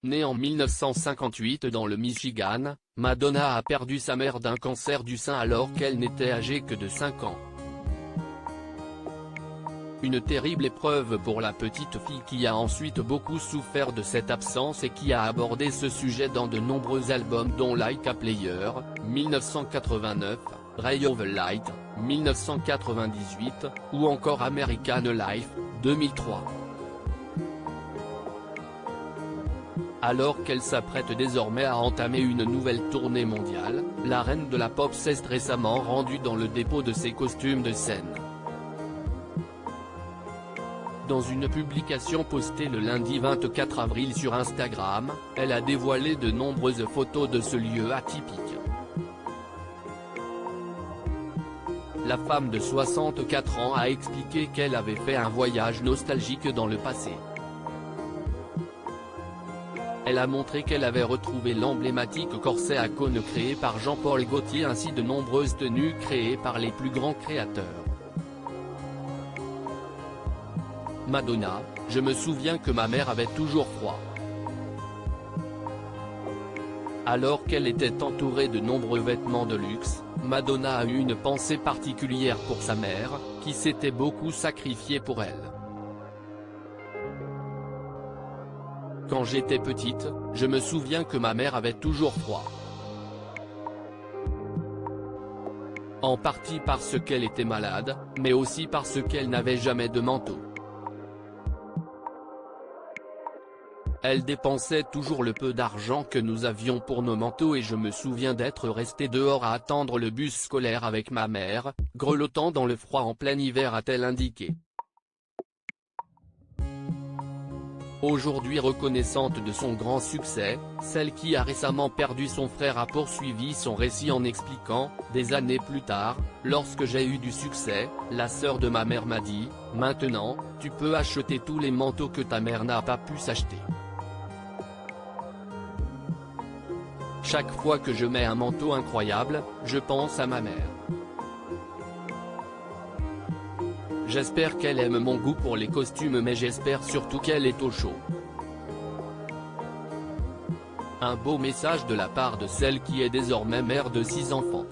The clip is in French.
Née en 1958 dans le Michigan, Madonna a perdu sa mère d'un cancer du sein alors qu'elle n'était âgée que de 5 ans. Une terrible épreuve pour la petite fille qui a ensuite beaucoup souffert de cette absence et qui a abordé ce sujet dans de nombreux albums dont Like a Player, 1989, Ray of Light, 1998, ou encore American Life, 2003. Alors qu'elle s'apprête désormais à entamer une nouvelle tournée mondiale, la reine de la pop s'est récemment rendue dans le dépôt de ses costumes de scène. Dans une publication postée le lundi 24 avril sur Instagram, elle a dévoilé de nombreuses photos de ce lieu atypique. La femme de 64 ans a expliqué qu'elle avait fait un voyage nostalgique dans le passé. Elle a montré qu'elle avait retrouvé l'emblématique corset à cône créé par Jean-Paul Gaultier ainsi de nombreuses tenues créées par les plus grands créateurs. Madonna, je me souviens que ma mère avait toujours froid. Alors qu'elle était entourée de nombreux vêtements de luxe, Madonna a eu une pensée particulière pour sa mère, qui s'était beaucoup sacrifiée pour elle. Quand j'étais petite, je me souviens que ma mère avait toujours froid. En partie parce qu'elle était malade, mais aussi parce qu'elle n'avait jamais de manteau. Elle dépensait toujours le peu d'argent que nous avions pour nos manteaux et je me souviens d'être resté dehors à attendre le bus scolaire avec ma mère, grelottant dans le froid en plein hiver, a-t-elle indiqué. Aujourd'hui reconnaissante de son grand succès, celle qui a récemment perdu son frère a poursuivi son récit en expliquant, des années plus tard, lorsque j'ai eu du succès, la sœur de ma mère m'a dit, maintenant, tu peux acheter tous les manteaux que ta mère n'a pas pu s'acheter. Chaque fois que je mets un manteau incroyable, je pense à ma mère. J'espère qu'elle aime mon goût pour les costumes mais j'espère surtout qu'elle est au chaud. Un beau message de la part de celle qui est désormais mère de 6 enfants.